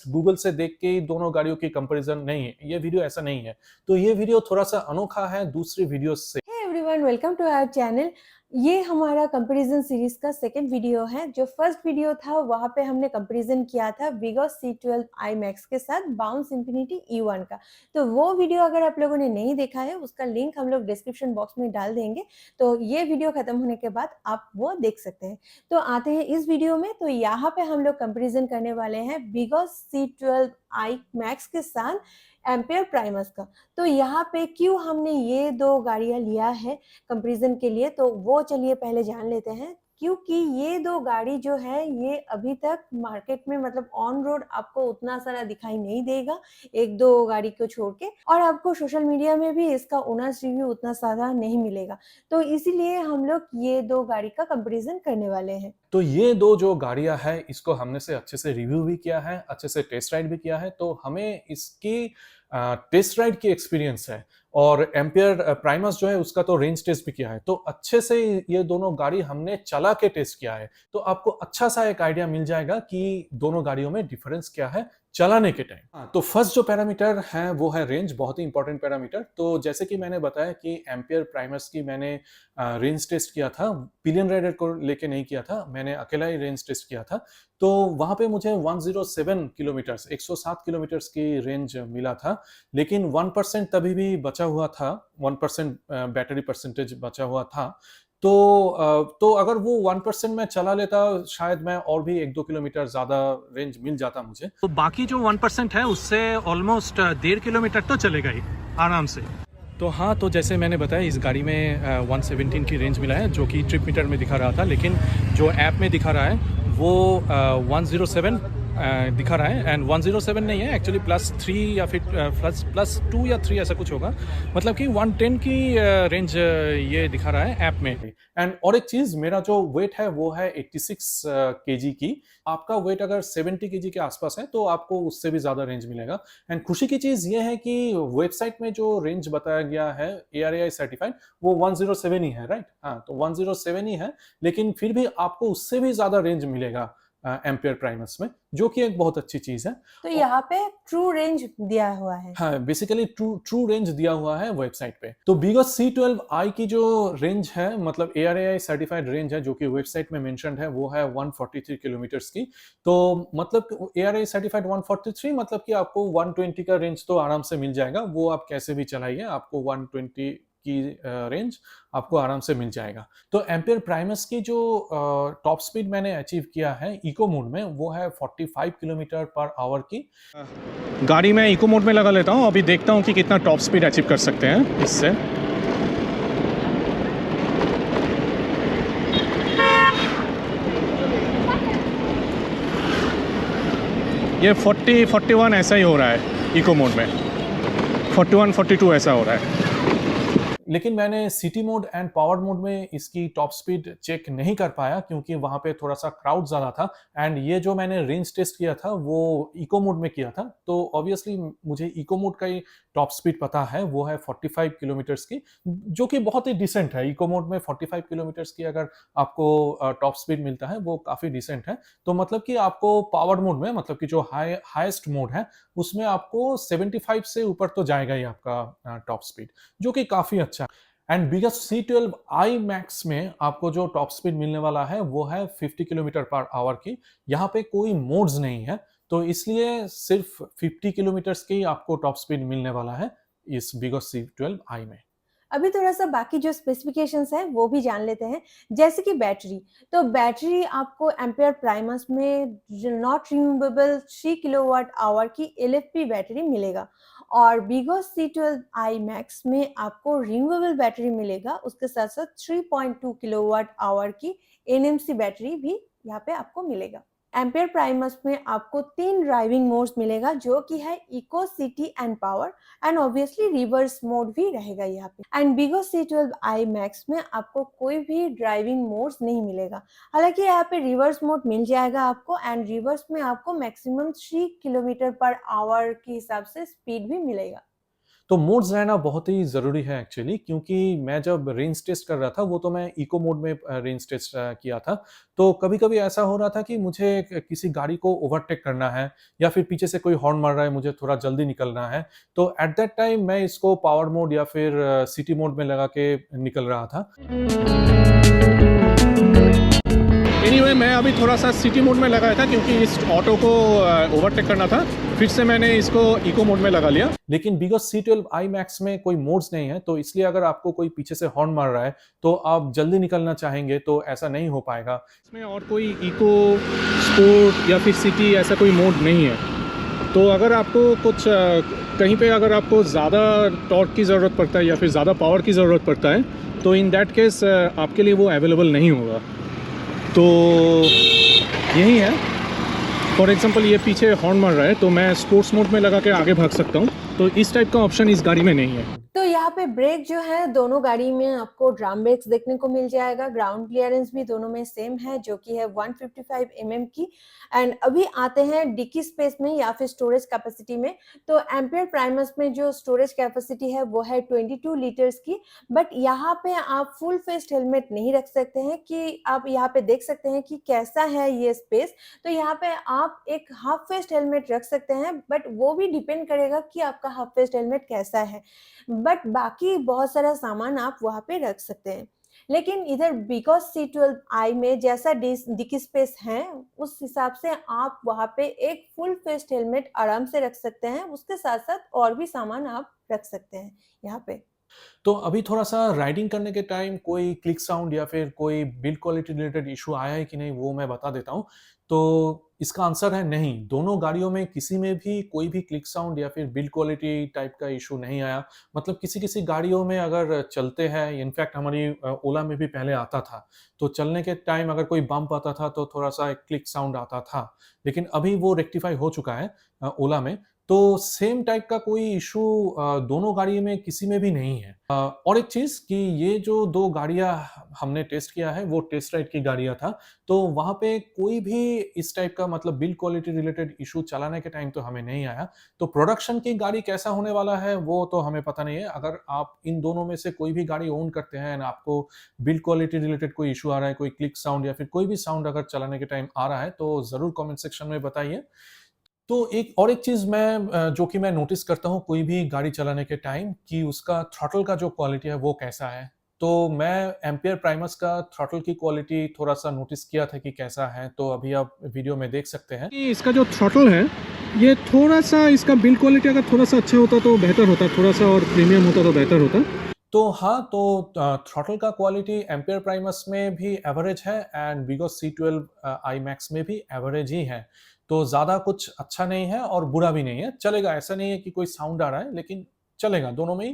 Just Google से देख के दोनों गाड़ियों की कंपैरिजन नहीं है, ये वीडियो ऐसा नहीं है। तो ये वीडियो थोड़ा सा अनोखा है दूसरी वीडियो से। Hey everyone, welcome to our channel. ये हमारा कंपैरिजन सीरीज का सेकंड वीडियो है। जो फर्स्ट वीडियो था वहाँ पे हमने कंपैरिजन किया था बिगॉस C12 आई मैक्स के साथ बाउंस इंफिनिटी E1 का। तो वो वीडियो अगर आप लोगों ने नहीं देखा है उसका लिंक हम लोग डिस्क्रिप्शन बॉक्स में डाल देंगे, तो ये वीडियो खत्म होने के बाद आप वो देख सकते हैं। तो आते हैं इस वीडियो में। तो यहाँ पे हम लोग कंपेरिजन करने वाले हैं बिगॉस C12 आई मैक्स के साथ एम्पेयर प्राइमस का। तो यहाँ पे क्यों हमने ये दो गाड़ियाँ लिया है कंपैरिजन के लिए, तो वो चलिए पहले जान लेते हैं। क्योंकि ये दो गाड़ी जो है ये अभी तक मार्केट में मतलब ऑन रोड आपको उतना सारा दिखाई नहीं देगा, एक दो गाड़ी को छोड़ के, और आपको सोशल मीडिया में भी इसका ओनर्स रिव्यू उतना सारा नहीं मिलेगा। तो इसीलिए हम लोग ये दो गाड़ी का कंपैरिजन करने वाले हैं। तो ये दो जो गाड़ियां हैं इसको हमने से अच्छे से रिव्यू भी किया है, अच्छे से टेस्ट राइड भी किया है, तो हमें इसकी टेस्ट राइड की एक्सपीरियंस है। और एम्पियर प्राइमस जो है उसका तो रेंज टेस्ट भी किया है, तो अच्छे से ये दोनों गाड़ी हमने चला के टेस्ट किया है। तो आपको अच्छा सा एक आइडिया मिल जाएगा कि दोनों गाड़ियों में डिफरेंस क्या है चलाने के टाइम। तो फर्स्ट जो पैरामीटर है वो है रेंज, बहुत ही इंपॉर्टेंट पैरामीटर। तो जैसे कि मैंने बताया कि एम्पियर प्राइमस की मैंने रेंज टेस्ट किया था, पिलियन राइडर को लेके नहीं किया था, मैंने अकेला ही रेंज टेस्ट किया था। तो वहां पे मुझे 107 किलोमीटर्स 107 किलोमीटर्स की रेंज मिला था। लेकिन 1% तभी भी बचा हुआ था, 1% बैटरी परसेंटेज बचा हुआ था। तो अगर वो 1% में चला लेता शायद मैं और भी 1-2 किलोमीटर ज्यादा रेंज मिल जाता मुझे। तो बाकी जो 1% है उससे ऑलमोस्ट 1.5 किलोमीटर तो चलेगा ही आराम से। तो हाँ, तो जैसे मैंने बताया इस गाड़ी में 117 की रेंज मिला है जो कि ट्रिप मीटर में दिखा रहा था, लेकिन जो ऐप में दिखा रहा है वो 107 दिखा रहा है। एंड 107 नहीं है एक्चुअली, +3 या फिर +2 या 3 ऐसा कुछ होगा, मतलब कि 110 की रेंज ये दिखा रहा है ऐप में। एंड और एक चीज, मेरा जो वेट है वो है 86 केजी की। आपका वेट अगर 70 केजी के आसपास है तो आपको उससे भी ज्यादा रेंज मिलेगा। एंड खुशी की चीज ये है कि वेबसाइट में जो रेंज बताया गया है ARAI सर्टिफाइड वो 107 ही है, राइट? हाँ, तो 107 ही है, लेकिन फिर भी आपको उससे भी ज्यादा रेंज मिलेगा एम्पियर प्राइमस में, जो कि एक बहुत अच्छी चीज है। तो यहाँ पे ट्रू रेंज दिया हुआ है। हाँ, बेसिकली ट्रू रेंज दिया हुआ है वेबसाइट पे। तो बिगॉस C12i की जो रेंज है, मतलब ARAI सर्टिफाइड रेंज है जो कि वेबसाइट में मेंशन्ड है, वो है 143 किलोमीटर्स की। तो मतलब ARAI सर्टिफाइड 143, मतलब कि आपको 120 का रेंज तो आराम से मिल जाएगा। वो आप कैसे भी चलाइए, आपको 120 की रेंज आपको आराम से मिल जाएगा। तो एम्पियर प्राइमस की जो टॉप स्पीड मैंने अचीव किया है इको मोड में वो है 45 किलोमीटर पर आवर की। गाड़ी में इको मोड में लगा लेता हूँ, अभी देखता हूँ कि कितना टॉप स्पीड अचीव कर सकते हैं इससे। ये 40-41 ऐसा ही हो रहा है इको मोड में, 41-42 ऐसा हो रहा है। लेकिन मैंने city mode and power mode में इसकी टॉप स्पीड चेक नहीं कर पाया क्योंकि वहां पे थोड़ा सा क्राउड ज्यादा था। एंड ये जो मैंने रेंज टेस्ट किया था वो इको मोड में किया था, तो ऑब्वियसली मुझे इको मोड का ही टॉप स्पीड पता है, वो है 45 किलोमीटर्स की, जो कि बहुत ही डिसेंट है। इको मोड में 45 किलोमीटर्स की अगर आपको टॉप स्पीड मिलता है वो काफी डिसेंट है। तो मतलब कि आपको पावर मोड में, मतलब कि जो हाईएस्ट मोड है उसमें आपको 75 से ऊपर तो जाएगा ही आपका टॉप स्पीड, जो कि काफी अच्छा। एंड बिगेस्ट C12i मैक्स में आपको जो टॉप स्पीड मिलने वाला है वो है 50 किलोमीटर पर आवर की। यहाँ पे कोई मोड्स नहीं है, तो इसलिए सिर्फ 50 किलोमीटर की आपको टॉप स्पीड मिलने वाला है इस बिगेस्ट C12i में। अभी थोड़ा-सा बाकी जो स्पेसिफिकेशंस हैं वो भी जान लेते हैं। जैसे कि बैटरी, तो बैटरी आपको एम्पेयर प्राइमस में नॉट रिमूवेबल 3 किलोवाट आवर की LFP बैटरी मिलेगा, और बिगॉस C12 आई मैक्स में आपको रिमूवेबल बैटरी मिलेगा। उसके साथ-साथ 3.2 किलोवाट आवर की NMC बैटरी भी यहाँ पे आपको मिलेगा। एम्पेयर प्राइमस में आपको 3 ड्राइविंग मोड्स मिलेगा, जो कि है eco, city and power, and obviously reverse mode भी रहेगा यहाँ पे। एंड बिगॉस C12 आई मैक्स में आपको कोई भी ड्राइविंग मोड्स नहीं मिलेगा। हालांकि यहाँ पे रिवर्स मोड मिल जाएगा आपको, एंड रिवर्स में आपको मैक्सिमम 3 किलोमीटर पर आवर के हिसाब से स्पीड भी मिलेगा। तो मोड्स रहना बहुत ही ज़रूरी है एक्चुअली, क्योंकि मैं जब रेंज टेस्ट कर रहा था वो तो मैं इको मोड में रेंज टेस्ट किया था। तो कभी-कभी ऐसा हो रहा था कि मुझे किसी गाड़ी को ओवरटेक करना है या फिर पीछे से कोई हॉर्न मार रहा है, मुझे थोड़ा जल्दी निकलना है। तो एट दैट टाइम मैं इसको पावर मोड या फिर सिटी मोड में लगा के निकल रहा था। एनीवे मैं अभी थोड़ा सा सिटी मोड में लगाया था क्योंकि इस ऑटो को ओवरटेक करना था, फिर से मैंने इसको इको मोड में लगा लिया। लेकिन बिकॉज़ C12i Max में कोई मोड्स नहीं है, तो इसलिए अगर आपको कोई पीछे से हॉर्न मार रहा है, तो आप जल्दी निकलना चाहेंगे तो ऐसा नहीं हो पाएगा। इसमें और कोई इको, स्पोर्ट या फिर सिटी ऐसा कोई मोड नहीं है। तो अगर आपको कुछ कहीं पे अगर आपको ज़्यादा टॉर्क की ज़रूरत पड़ता है या फिर ज़्यादा पावर की ज़रूरत पड़ता है, तो इन दैट केस आपके लिए वो अवेलेबल नहीं होगा। तो यही है, फॉर एग्जांपल ये पीछे हॉर्न मार रहा है तो मैं स्पोर्ट्स मोड में लगा के आगे भाग सकता हूँ, तो इस टाइप का ऑप्शन इस गाड़ी में नहीं है। तो यहाँ पे ब्रेक जो है दोनों गाड़ी में आपको ड्रम ब्रेक्स देखने को मिल जाएगा। ग्राउंड क्लियरेंस भी दोनों में सेम है जो कि है 155 mm की। एंड अभी आते हैं डिक्की स्पेस में या फिर स्टोरेज कैपेसिटी में। तो एम्पियर प्राइमस में जो स्टोरेज कैपेसिटी है वो है 22 लीटर्स की। बट यहाँ पे आप फुल फेस हेलमेट नहीं रख सकते हैं कि आप यहाँ पे देख सकते हैं कि कैसा है ये स्पेस। तो यहाँ पे आप एक हाफ फेस्ट हेलमेट रख सकते हैं, बट वो भी डिपेंड करेगा कि आपका हाफ फेस्ट हेलमेट कैसा है। बट बाकी बहुत सारा सामान आप वहाँ पे रख सकते हैं। लेकिन इधर बिकॉज C12i में जैसा डिक्की स्पेस है उस हिसाब से आप वहाँ पे एक फुल फेस्ट हेलमेट आराम से रख सकते हैं। उसके साथ साथ और भी सामान आप रख सकते हैं यहाँ पे। तो अभी थोड़ा-सा राइडिंग करने के टाइम कोई क्लिक साउंड या फिर कोई बिल्ड क्वालिटी रिलेटेड इश्यू आया है कि नहीं, वो मैं बता देता हूँ। तो इसका आंसर है नहीं, दोनों गाड़ियों में किसी में भी कोई भी क्लिक साउंड या फिर बिल्ड क्वालिटी टाइप का इश्यू नहीं आया। मतलब किसी-किसी गाड़ियों में अगर चलते हैं, इनफैक्ट हमारी ओला में भी पहले आता था, तो चलने के टाइम अगर कोई बम्प आता था तो थोड़ा-सा एक क्लिक साउंड आता था। लेकिन अभी वो रेक्टिफाई हो चुका है ओला में। तो सेम टाइप का कोई इश्यू दोनों गाड़ी में किसी में भी नहीं है। और एक चीज़ कि ये जो 2 गाड़ियाँ हमने टेस्ट किया है, वो टेस्ट राइड की गाड़ियाँ था, तो वहाँ पे कोई भी इस टाइप का मतलब बिल्ड क्वालिटी रिलेटेड इश्यू चलाने के टाइम तो हमें नहीं आया। तो प्रोडक्शन की गाड़ी कैसा होने वाला है, वो तो हमें पता नहीं है। अगर आप इन दोनों में से कोई भी गाड़ी ओन करते हैं एंड आपको बिल्ड क्वालिटी रिलेटेड कोई इश्यू आ रहा है, कोई क्लिक साउंड या फिर कोई भी साउंड अगर चलाने के टाइम आ रहा है, तो ज़रूर कमेंट सेक्शन में बताइए। तो एक चीज़ मैं जो कि मैं नोटिस करता हूँ कोई भी गाड़ी चलाने के टाइम कि उसका थ्रॉटल का जो क्वालिटी है वो कैसा है। तो मैं एम्पियर प्राइमस का थ्रॉटल की क्वालिटी थोड़ा-सा नोटिस किया था कि कैसा है, तो अभी आप वीडियो में देख सकते हैं। कि इसका जो थ्रॉटल है, ये थोड़ा-सा इसका बिल्ड क्वालिटी अगर थोड़ा-सा अच्छा होता तो बेहतर होता, थोड़ा-सा और प्रीमियम होता तो बेहतर होता। तो हाँ, तो थ्रॉटल का क्वालिटी एम्पियर प्राइमस में भी एवरेज है एंड विगो C12i Max में भी एवरेज ही है। तो ज़्यादा कुछ अच्छा नहीं है और बुरा भी नहीं है, चलेगा। ऐसा नहीं है कि कोई साउंड आ रहा है, लेकिन चलेगा, दोनों में ही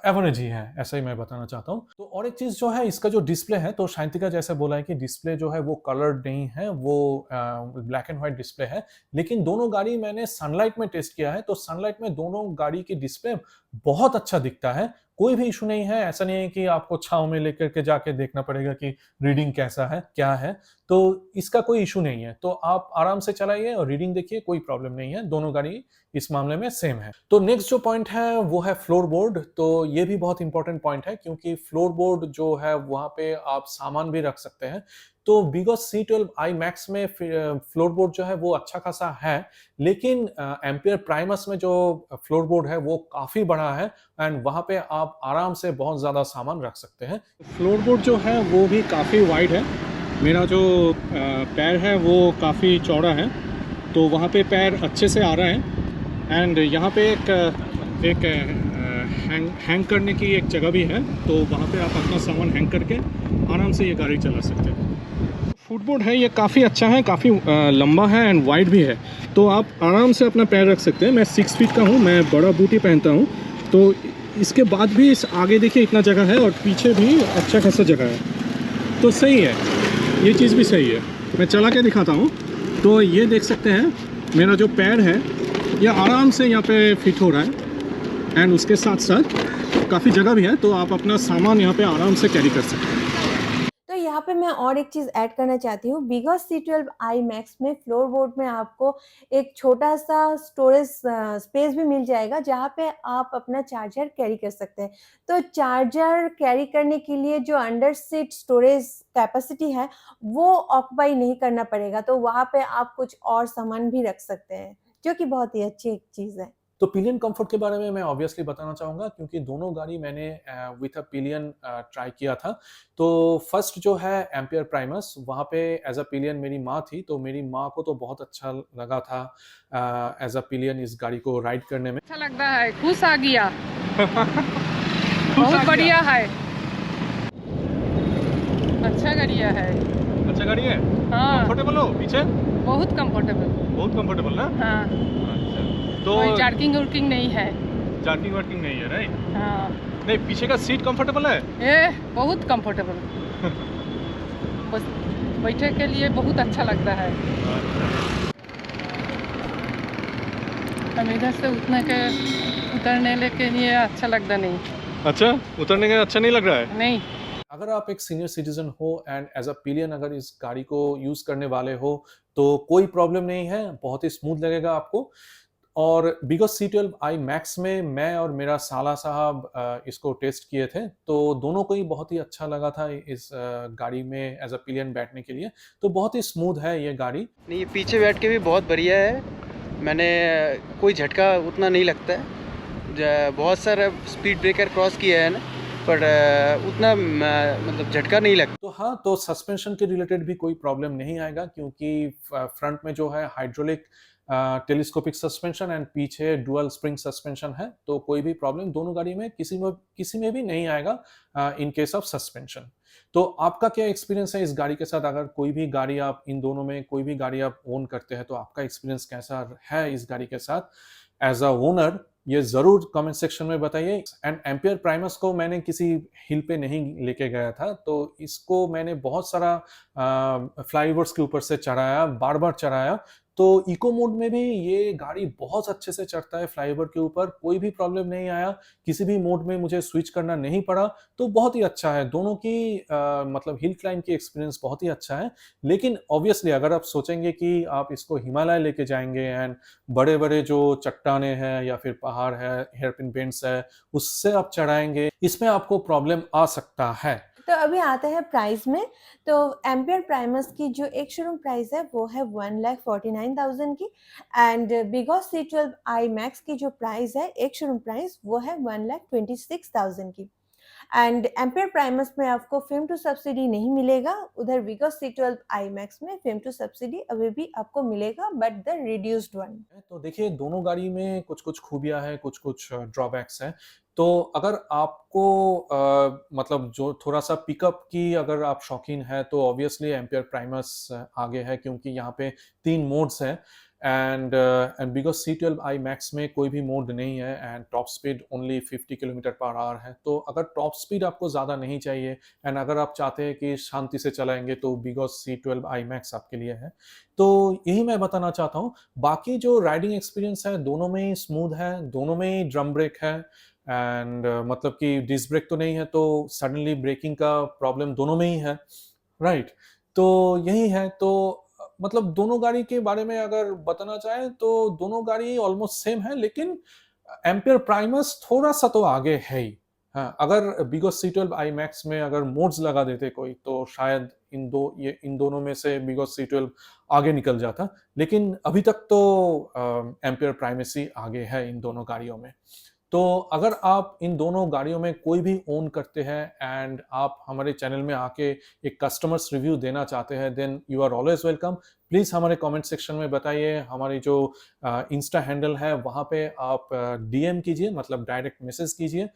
एवरेज ही है, ऐसा ही मैं बताना चाहता हूँ। तो और एक चीज़ जो है इसका जो डिस्प्ले है, तो शांतिका जैसे बोला है कि डिस्प्ले जो है वो कलर्ड नहीं है, वो ब्लैक एंड व्हाइट डिस्प्ले है। लेकिन दोनों गाड़ी मैंने सनलाइट में टेस्ट किया है, तो सनलाइट में दोनों गाड़ी की डिस्प्ले बहुत अच्छा दिखता है, कोई भी इश्यू नहीं है। ऐसा नहीं है कि आपको छाँव में लेकर के जाके देखना पड़ेगा कि रीडिंग कैसा है, क्या है, तो इसका कोई इश्यू नहीं है। तो आप आराम से चलाइए और रीडिंग देखिए, कोई प्रॉब्लम नहीं है, दोनों गाड़ी इस मामले में सेम है। तो नेक्स्ट जो पॉइंट है वो है फ्लोर बोर्ड। तो ये भी बहुत इंपॉर्टेंट पॉइंट है क्योंकि फ्लोर बोर्ड जो है वहाँ पे आप सामान भी रख सकते हैं। तो बिगो C12i Max में फ्लोर बोर्ड जो है वो अच्छा खासा है, लेकिन एम्पियर प्राइमस में जो फ्लोर बोर्ड है वो काफ़ी बड़ा है एंड वहाँ पे आप आराम से बहुत ज़्यादा सामान रख सकते हैं। फ्लोर बोर्ड जो है वो भी काफ़ी वाइड है। मेरा जो पैर है वो काफ़ी चौड़ा है, तो वहाँ पे पैर अच्छे से आ रहा है। एंड यहाँ पे एक हैंग करने की एक जगह भी है, तो वहाँ पे आप अपना सामान हैंग करके आराम से ये गाड़ी चला सकते हैं। फुटबोर्ड है ये काफ़ी अच्छा है, काफ़ी लंबा है एंड वाइड भी है, तो आप आराम से अपना पैर रख सकते हैं। मैं 6 फीट का हूँ, मैं बड़ा बूटी पहनता हूँ, तो इसके बाद भी इस आगे देखिए इतना जगह है और पीछे भी अच्छा खासा जगह है, तो सही है, ये चीज़ भी सही है। मैं चला के दिखाता हूँ। तो ये देख सकते हैं मेरा जो पैर है ये आराम से यहाँ पे फिट हो रहा है एंड उसके साथ साथ काफ़ी जगह भी है, तो आप अपना सामान यहाँ पे आराम से कैरी कर सकते हैं। यहाँ पे मैं और एक चीज़ ऐड करना चाहती हूँ, बिगॉस C12i Max में फ्लोर बोर्ड में आपको एक छोटा-सा स्टोरेज स्पेस भी मिल जाएगा, जहाँ पे आप अपना चार्जर कैरी कर सकते हैं। तो चार्जर कैरी करने के लिए जो अंडर सीट स्टोरेज कैपेसिटी है, वो ऑक्युपाई नहीं करना पड़ेगा, तो वहाँ पे आप कुछ और सामान भी रख सकते हैं, जो कि बहुत ही अच्छी एक चीज़ है। तो पिलियन कंफर्ट के बारे में मैं ऑब्वियसली बताना चाहूँगा क्योंकि दोनों गाड़ी मैंने विथ अ पिलियन ट्राई किया था। तो फर्स्ट जो है एम्पियर प्राइमस, वहाँ पे एज़ अ पिलियन मेरी माँ थी, तो मेरी माँ को तो बहुत अच्छा लगा था एज़ अ पिलियन इस गाड़ी को राइड करने में। अच्छा लगता है, खुश आ गया। बहुत बढ़िया है, अच्छा गाड़िया है। अच्छा गाड़ी है, हाँ, कंफर्टेबल हो पीछे? बहुत कंफर्टेबल। बहुत कंफर्टेबल ना? हाँ, अच्छा, तो कोई जार्किंग उर्किंग नहीं है। जार्किंग वार्किंग नहीं है, राइट? हाँ, नहीं, पीछे का सीट कंफर्टेबल है? ये बहुत कंफर्टेबल। बस बैठे के लिए बहुत अच्छा लगता है। हम इधर से उतरने के लिए अच्छा लगता नहीं। अच्छा, उतरने का अच्छा नहीं लग रहा है? नहीं, अगर आप एक सीनियर सिटीजन हो एंड एज अ पिलियन अगर इस गाड़ी को यूज करने वाले हो तो कोई प्रॉब्लम नहीं है, बहुत ही स्मूथ लगेगा आपको। और बिगॉस C12i Max में मैं और मेरा साला साहब इसको टेस्ट किए थे, तो दोनों को ही बहुत ही अच्छा लगा था इस गाड़ी में एज अ पिलियन बैठने के लिए। तो बहुत ही स्मूथ है ये गाड़ी। नहीं, पीछे बैठ के भी बहुत बढ़िया है। मैंने कोई झटका उतना नहीं लगता है। बहुत सारा स्पीड ब्रेकर क्रॉस किया है ना, पर उतना मतलब झटका नहीं लगता। तो हाँ, तो सस्पेंशन के रिलेटेड भी कोई प्रॉब्लम नहीं आएगा क्योंकि फ्रंट में जो है हाइड्रोलिक टेलीस्कोपिक सस्पेंशन एंड पीछे डुअल स्प्रिंग सस्पेंशन है, तो कोई भी प्रॉब्लम दोनों गाड़ी में किसी में भी नहीं आएगा इन केस ऑफ सस्पेंशन। तो आपका क्या एक्सपीरियंस है इस गाड़ी के साथ? अगर कोई भी गाड़ी आप इन दोनों में कोई भी गाड़ी आप ओन करते हैं तो आपका एक्सपीरियंस कैसा है इस गाड़ी के साथ एज अ ओनर, ये जरूर कमेंट सेक्शन में बताइए। एंड एम्पियर प्राइमस को मैंने किसी हिल पे नहीं लेके गया था, तो इसको मैंने बहुत सारा फ्लाईओवर्स के ऊपर से चढ़ाया, बार बार चढ़ाया। तो इको मोड में भी ये गाड़ी बहुत अच्छे से चढ़ता है फ्लाईओवर के ऊपर, कोई भी प्रॉब्लम नहीं आया, किसी भी मोड में मुझे स्विच करना नहीं पड़ा। तो बहुत ही अच्छा है, दोनों की मतलब हिल क्लाइंब की एक्सपीरियंस बहुत ही अच्छा है। लेकिन ऑब्वियसली अगर आप सोचेंगे कि आप इसको हिमालय लेके जाएंगे एंड बड़े बड़े जो चट्टाने हैं या फिर पहाड़ है, हेयरपिन बेंड्स है, उससे आप चढ़ाएंगे, इसमें आपको प्रॉब्लम आ सकता है। तो अभी आता है प्राइस में। तो एम्पियर प्राइमस की जो एक शोरूम प्राइस है वो है 1,49,000 की, एंड बिगॉस C12i Max की जो प्राइस है एक शोरूम प्राइस वो है 1,26,000 की। एंड एम्पियर प्राइमस में आपको फिल्म टू सब्सिडी नहीं मिलेगा, उधर बिगॉस C12i Max में फिल्म टू सब्सिडी अभी भी आपको मिलेगा, बट द रिड्यूस्ड वन। तो देखिए दोनों गाड़ी में कुछ कुछ खूबियां हैं, कुछ कुछ ड्रॉबैक्स हैं। तो अगर आपको मतलब जो थोड़ा सा पिकअप की अगर आप शौकीन है तो ऑब्वियसली एम्पियर प्राइमस आगे है क्योंकि यहाँ पे 3 मोड्स हैं एंड बिकॉज C12i Max में कोई भी मोड नहीं है and top speed only 50 kilometre per hour है। तो अगर टॉप स्पीड आपको ज़्यादा नहीं चाहिए एंड अगर आप चाहते हैं कि शांति से चलाएंगे तो बिकॉज C12i Max आपके लिए है। तो यही मैं बताना चाहता हूँ। बाकी जो राइडिंग एक्सपीरियंस है दोनों में ही स्मूथ है, दोनों में ही ड्रम ब्रेक है एंड मतलब कि डिस्क ब्रेक तो नहीं है, तो सडनली ब्रेकिंग का प्रॉब्लम दोनों में ही है, राइट? तो यही है। तो मतलब दोनों गाड़ी के बारे में अगर बताना चाहें तो दोनों गाड़ी ऑलमोस्ट सेम है, लेकिन एम्पियर प्राइमस थोड़ा सा तो आगे है ही। हाँ, अगर बिगॉस C12i Max में अगर मोड्स लगा देते कोई तो शायद इन दोनों में से बिगॉस C12 आगे निकल जाता, लेकिन अभी तक तो एम्पियर प्राइमस ही आगे है इन दोनों गाड़ियों में। तो अगर आप इन दोनों गाड़ियों में कोई भी ओन करते हैं एंड आप हमारे चैनल में आके एक कस्टमर्स रिव्यू देना चाहते हैं, then you are always welcome. Please हमारे कमेंट सेक्शन में बताइए, हमारी जो इंस्टा हैंडल है वहाँ पे आप DM कीजिए, मतलब डायरेक्ट मैसेज कीजिए।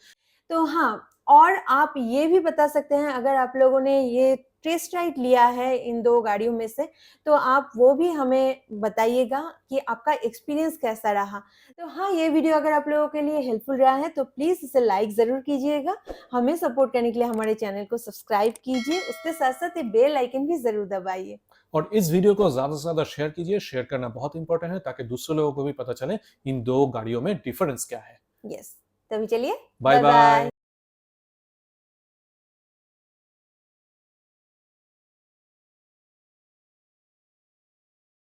तो हाँ, और आप ये भी बता सकते हैं अगर आप लोगों ने ये टेस्ट राइड लिया है इन 2 गाड़ियों में से, तो आप वो भी हमें बताइएगा कि आपका एक्सपीरियंस कैसा रहा। तो हाँ, ये वीडियो अगर आप लोगों के लिए हेल्पफुल रहा है तो प्लीज़ इसे लाइक ज़रूर कीजिएगा। हमें सपोर्ट करने के लिए हमारे चैनल को सब्सक्राइब कीजिए, उसके साथ-साथ ये बेल आइकन भी ज़रूर दबाइए। और इस वीडियो को ज़्यादा से ज़्यादा शेयर कीजिए, शेयर करना बहुत इंपॉर्टेंट है ताकि दूसरे लोगों को भी पता चले इन 2 गाड़ियों में डिफरेंस क्या है। यस, तभी चलिए बाय बाय।